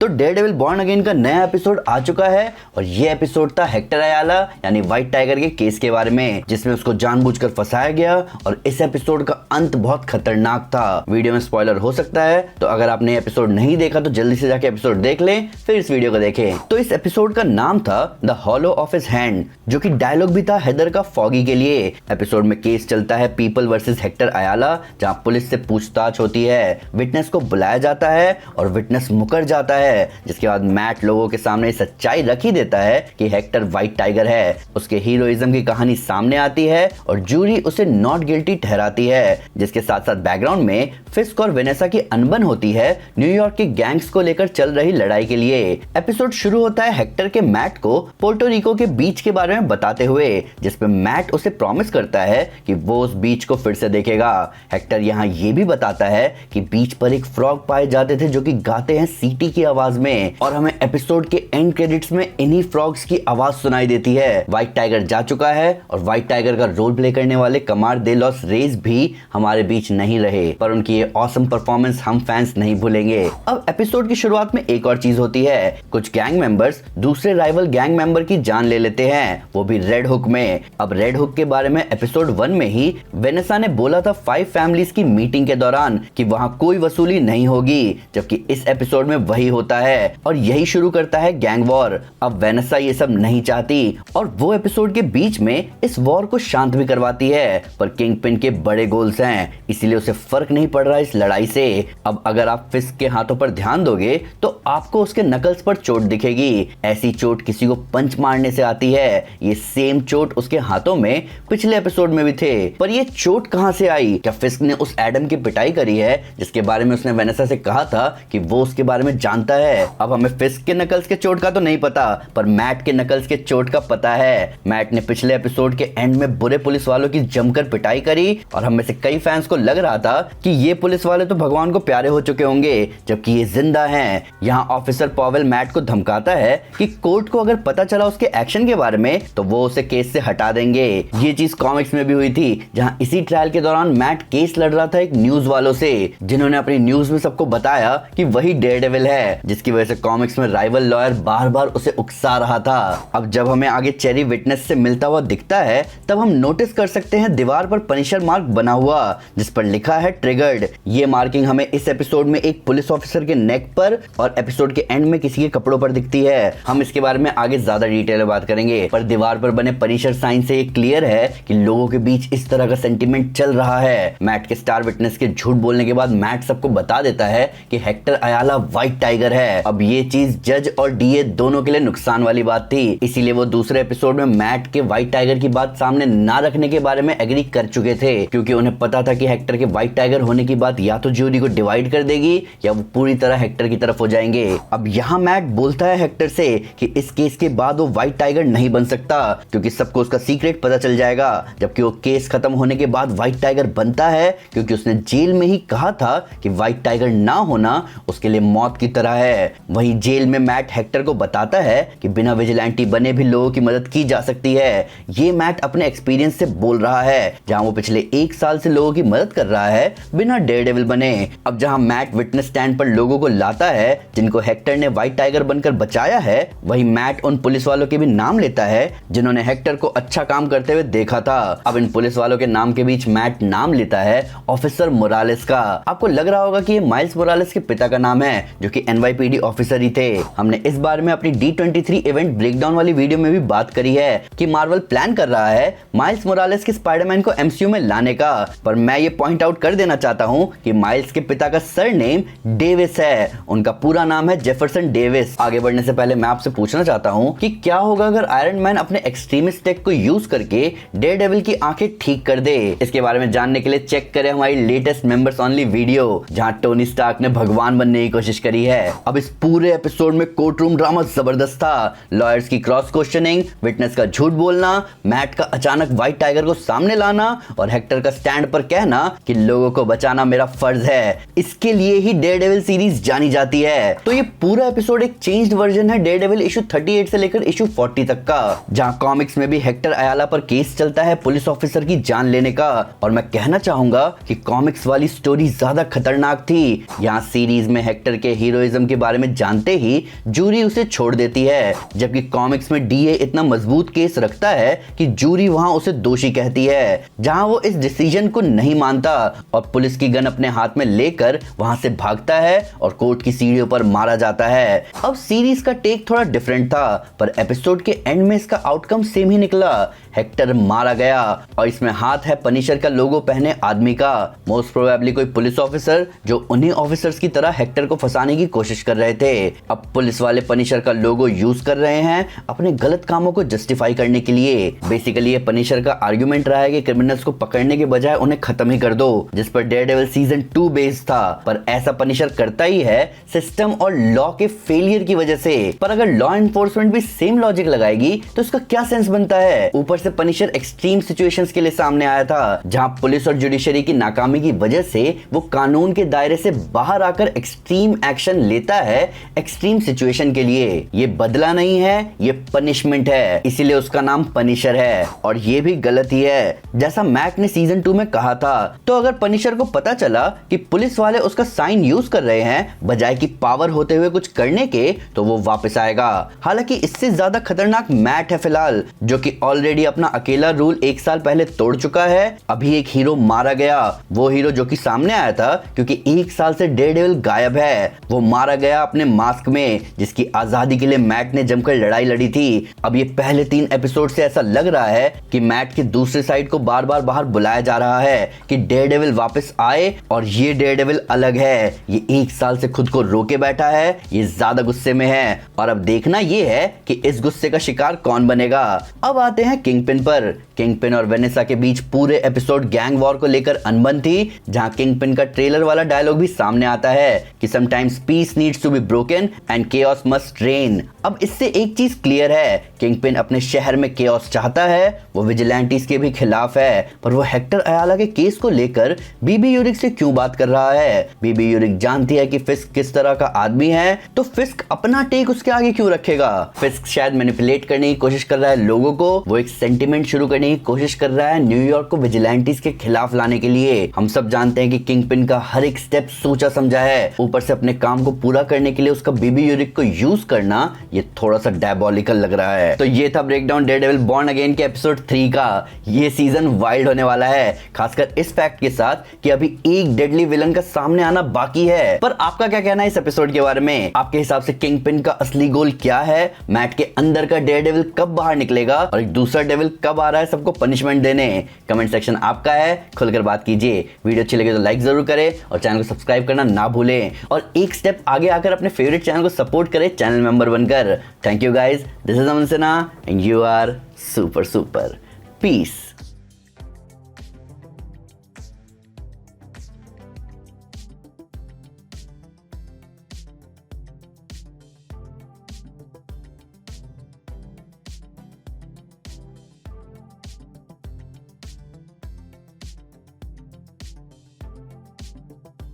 तो Daredevil born again का नया एपिसोड आ चुका है और ये एपिसोड था हेक्टर अयाला यानी व्हाइट टाइगर के केस के बारे में, जिसमें उसको जानबूझकर फंसाया गया और इस एपिसोड का अंत बहुत खतरनाक था। वीडियो में स्पॉइलर हो सकता है, तो अगर आपने एपिसोड नहीं देखा तो जल्दी से जाके एपिसोड देख लें, फिर इस वीडियो को देखें। तो इस एपिसोड का नाम था the hollow of his hand, जो कि डायलॉग भी था हेदर का फॉगी के लिए। एपिसोड में केस चलता है पीपल वर्सेस हेक्टर अयाला, जहां पुलिस से पूछताछ होती है, विटनेस को बुलाया जाता है और विटनेस मुकर जाता है, जिसके बाद मैट लोगों के सामने सच्चाई रख ही देता है कि हेक्टर व्हाइट टाइगर है। उसके हीरोइज्म की कहानी सामने आती है और जूरी उसे नॉट गिल्टी ठहराती है, जिसके साथ साथ बैकग्राउंड में फिस्क और वेनेसा की अनबन होती है न्यूयॉर्क के गैंग्स को लेकर चल रही लड़ाई के लिए। एपिसोड शुरू होता है हेक्टर के मैट को पोर्टो रिको के बीच के बारे में बताते हुए, जिसपे मैट उसे प्रॉमिस करता है कि वो उस बीच को फिर से देखेगा। हेक्टर यहाँ ये भी बताता है कि बीच पर एक फ्रॉग पाए जाते थे जो कि गाते हैं सीटी की आवाज में, और हमें एपिसोड के एंड क्रेडिट्स में इन्हीं फ्रॉग्स की आवाज सुनाई देती है। व्हाइट टाइगर जा चुका है और व्हाइट टाइगर का रोल प्ले करने वाले कमार दे लॉस रेस भी हमारे बीच नहीं रहे, पर उनकी ये ऑसम परफॉर्मेंस हम फैंस नहीं भूलेंगे। अब एपिसोड की शुरुआत में एक और चीज होती है, कुछ गैंग मेंबर्स दूसरे राइवल गैंग मेंबर की जान ले लेते हैं, वो भी रेड हुक में। अब रेड हुक के बारे में एपिसोड 1 में ही वेनेसा ने बोला था 5 फैमिलीज की मीटिंग के दौरान कि वहां कोई वसूली नहीं होगी, जबकि इस एपिसोड में वही होता है और यही शुरू करता है गैंग वॉर। अब वेनेसा ये सब नहीं चाहती और वो एपिसोड के बीच में इस वॉर को शांत भी करवाती है, पर किंग पिन के बड़े गोल्स हैं, इसीलिए उसे फर्क नहीं पड़ रहा इस लड़ाई से। अब अगर आप फिस्क के हाथों पर ध्यान दोगे तो आपको उसके नकल्स पर चोट दिखेगी। ऐसी चोट किसी को पंच मारने से आती है, ये सेम चोट उसके हाथों में पिछले एपिसोड में भी थे, पर ये चोट कहां से आई? क्या फिस्क ने उस एडम की पिटाई करी है जिसके बारे में उसने वेनेसा से कहा था कि वो उसके बारे में जानता है? अब हमें फिस्क के नकल्स के चोट का तो नहीं पता, पर मैट के नकल्स के चोट का पता है। मैट ने पिछले एपिसोड के एंड में बुरे पुलिस वालों की जमकर पिटाई करी और हम में से कई फैंस को लग रहा था कि ये पुलिस वाले तो भगवान को प्यारे हो चुके होंगे, जबकि ये जिंदा हैं। यहाँ ऑफिसर पॉवेल मैट को धमकाता है कि कोर्ट को अगर पता चला उसके एक्शन के बारे में तो वो उसे केस से हटा देंगे। ये चीज कॉमिक्स में भी हुई थी, जहाँ इसी ट्रायल के दौरान मैट केस लड़ रहा था एक न्यूज वालों से, जिन्होंने अपनी न्यूज में सबको बताया कि वही डेयरडेविल है, जिसकी वजह से कॉमिक्स में राइवल लॉयर बार बार उसे उकसा रहा था। अब जब हमें आगे चेरी विटनेस से मिलता हुआ दिखता है, तब हम नोटिस कर सकते हैं दीवार पर पनिशर मार्क बना हुआ, जिस पर लिखा है ट्रिगर्ड। ये मार्किंग हमें इस एपिसोड में एक पुलिस ऑफिसर के नेक पर और एपिसोड के एंड में किसी के कपड़ों पर दिखती है। हम इसके बारे में आगे ज्यादा डिटेल में बात करेंगे, पर दीवार पर बने पनिशर साइन से ये क्लियर है कि लोगों के बीच इस तरह का सेंटीमेंट चल रहा है। मैट के स्टार विटनेस के झूठ बोलने के बाद मैट सबको बता देता है कि हेक्टर अयाला व्हाइट टाइगर है। अब ये चीज जज और डीए दोनों के लिए नुकसान वाली बात थी, इसीलिए वो दूसरे एपिसोड में मैट के व्हाइट टाइगर की बात सामने ना रखने के बारे में एग्री कर चुके थे, क्योंकि उन्हें पता था कि हेक्टर के व्हाइट टाइगर होने की बात या तो ज्यूरी को डिवाइड कर देगी या वो पूरी तरह हेक्टर की तरफ हो जाएंगे। अब यहाँ मैट बोलता है हेक्टर से कि इस केस के बाद वो व्हाइट टाइगर नहीं बन सकता, क्योंकि सबको उसका सीक्रेट पता चल जाएगा, जबकि वो केस खत्म होने के बाद व्हाइट टाइगर बनता है, क्योंकि उसने जेल में ही कहा था कि व्हाइट टाइगर ना होना उसके लिए मौत की तरह है। वहीं जेल में मैट हेक्टर को बताता है कि बिना विजिलेंटी बने भी लोगों की मदद की जा सकती है। ये मैट अपने एक्सपीरियंस से बोल रहा है, जहां वो पिछले 1 साल से लोगों की मदद कर रहा है बिना डेयरडेविल बने। अब जहां मैट विटनेस स्टैंड पर लोगों को लाता है जिनको हेक्टर ने व्हाइट टाइगर बनकर बचाया है, वहीं मैट उन पुलिस वालों के भी नाम लेता है जिन्होंने हेक्टर को अच्छा काम करते हुए देखा था। अब इन पुलिस वालों के नाम के बीच मैट नाम लेता है ऑफिसर मोरालेस का। आपको लग रहा होगा कि ये माइल्स मोरालेस के पिता का नाम है, जो कि एनवाईपीडी ऑफिसर ही थे। हमने इस बारे में अपनी D23 इवेंट ब्रेकडाउन वाली वीडियो में भी बात करी है कि मार्वल प्लान कर रहा है माइल्स मोरालेस के स्पाइडरमैन को एमसीयू में लाने का, पर मैं ये पॉइंट आउट कर देना चाहता हूं कि माइल्स के पिता का सरनेम डेविस है, उनका पूरा नाम है जेफरसन डेविस। आगे बढ़ने से पहले मैं आपसे पूछना चाहता हूं कि क्या होगा अगर आयरन मैन अपने एक्सट्रीमिस्ट टेक को यूज करके डेयरडेविल की आंखें ठीक कर दे? इसके बारे में जानने के लिए चेक करें हमारी लेटेस्ट मेंबर्स ओनली वीडियो, जहां टोनी स्टार्क ने भगवान बनने की कोशिश करी है। अब इस पूरे एपिसोड में कोर्ट रूम ड्रामा जबरदस्त था। लॉयर्स की क्रॉस क्वेश्चनिंग, विटनेस का झूठ बोलना, मैट का अचानक व्हाइट टाइगर को सामने लाना और हेक्टर का स्टैंड पर कहना कि लोगों को बचाना मेरा फर्ज है। इसके लिए ही डेयरडेविल सीरीज जानी जाती है। तो ये पूरा एपिसोड एक चेंज्ड वर्जन है डेयरडेविल इशू 38 से लेकर इशू 40 तक का, जहां कॉमिक्स में भी हेक्टर अयाला पर केस चलता है पुलिस ऑफिसर की जान लेने का। और मैं कहना चाहूंगा कि कॉमिक्स वाली स्टोरी ज्यादा खतरनाक थी। यहाँ सीरीज में हेक्टर के हीरोइज्म की बारे में जानते ही जूरी उसे छोड़ देती है, जबकि कॉमिक्स में डीए इतना मजबूत केस रखता है कि जूरी वहां उसे दोषी कहती है, जहां वो इस डिसीजन को नहीं मानता और पुलिस की गन अपने हाथ में लेकर वहां से भागता है और कोर्ट की सीढ़ियों पर मारा जाता है। अब सीरीज का टेक थोड़ा डिफरेंट था, पर एपिसोड के एंड में इसका आउटकम सेम ही निकला। हेक्टर मारा गया और इसमें हाथ है पनिशर का लोगो पहने आदमी का, मोस्ट प्रोबेबली कोई पुलिस ऑफिसर जो उन्हीं ऑफिसर्स की तरह हेक्टर को फंसाने की कोशिश कर रहे थे। अब पुलिस वाले पनिशर का लोगो यूज कर रहे हैं अपने गलत कामों को जस्टिफाई करने के लिए। बेसिकली ये पनिशर का आर्गुमेंट रहा है कि क्रिमिनल्स को पकड़ने के बजाय उन्हें खत्म ही कर दो, जिस पर डेयरडेविल सीजन 2 बेस्ड था। पर ऐसा पनिशर करता ही है सिस्टम और लॉ के फेलियर की वजह से। पर अगर लॉ एनफोर्समेंट भी सेम लॉजिक लगाएगी तो इसका क्या सेंस बनता है। ऊपर से पनिशर एक्सट्रीम सिचुएशंस के लिए सामने आया था, जहां पुलिस और जुडिशरी की नाकामी की वजह से वो कानून के दायरे से बाहर आकर एक्सट्रीम एक्शन लेता है एक्सट्रीम सिचुएशन के लिए। ये बदला नहीं है, ये पनिशमेंट है, इसीलिए उसका नाम पनिशर है। और ये भी गलत ही है, जैसा मैट ने सीजन 2 में कहा था। तो अगर पनिशर को पता चला कि पुलिस वाले उसका साइन यूज कर रहे हैं बजाय कि पावर होते हुए कुछ करने के, तो वो वापस आएगा। हालांकि इससे ज्यादा खतरनाक मैट है फिलहाल, जो कि ऑलरेडी अपना अकेला रूल 1 साल पहले तोड़ चुका है। अभी एक हीरो मारा गया, वो हीरो जो कि सामने आया था क्योंकि 1 साल से डेयरडेविल गायब है। वो मारा गया अपने मास्क में, जिसकी आजादी के लिए मैट ने जमकर लड़ाई लड़ी थी। अब ये पहले 3 एपिसोड से ऐसा लग रहा है कि मैट की दूसरी साइड को बार बार बाहर बुलाया जा रहा है कि डेयरडेविल वापस आए, और ये डेयरडेविल अलग है। ये 1 साल से खुद को रोके बैठा है, ये ज्यादा गुस्से में है। और अब देखना ये है कि इस गुस्से का शिकार कौन बनेगा। अब आते हैं किंगपिन पर। किंगपिन और वेनेसा के बीच पूरे एपिसोड गैंग वॉर को लेकर अनबन थी, जहां किंगपिन का ट्रेलर वाला डायलॉग भी सामने आता है कि sometimes peace needs to be broken and chaos must reign. अब इससे एक चीज क्लियर है, किंगपिन अपने शहर में केओस चाहता है, वो विजिलेंटीज के भी खिलाफ है। पर वो हेक्टर अयाला के केस को लेकर बीबी यूरिक से क्यों बात कर रहा है। बीबी यूरिक जानती है कि फिस्क किस तरह का आदमी है, तो फिस्क अपना टेक उसके आगे क्यों रखेगा। फिस्क शायद मैनिपुलेट करने की कोशिश कर रहा है लोगों को, वो एक सेंटिमेंट शुरू करने की कोशिश कर रहा है न्यूयॉर्क को विजिलेंटीज के खिलाफ लाने के लिए। हम सब जानते हैं कि किंगपिन का हर एक स्टेप सोचा समझा है, ऊपर से अपने काम को पूरा करने के लिए उसका बीबी यूरिक को यूज करना ये थोड़ा सा डायबॉलिकल लग रहा है। तो ये था ब्रेकडाउन डेयरडेविल बॉर्न अगेन के एपिसोड 3 का। ये सीजन वाइल्ड होने वाला है, खासकर इस फैक्ट के साथ कि अभी एक डेडली विलन का सामने आना बाकी है। पर आपका क्या कहना है इस एपिसोड के बारे में? आपके हिसाब से किंगपिन का असली गोल क्या है? मैट के अंदर का डेयरडेविल कब बाहर निकलेगा और एक दूसरा डेविल कब आ रहा है सबको पनिशमेंट देने? कमेंट सेक्शन आपका है, खुलकर बात कीजिए। वीडियो अच्छी लगे तो लाइक जरूर करें और चैनल को सब्सक्राइब करना ना भूलें, और एक स्टेप आगे आकर अपने फेवरेट चैनल को सपोर्ट करें चैनल मेंबर बनकर। Thank you guys, this is Aman Sinha and you are super super. Piece.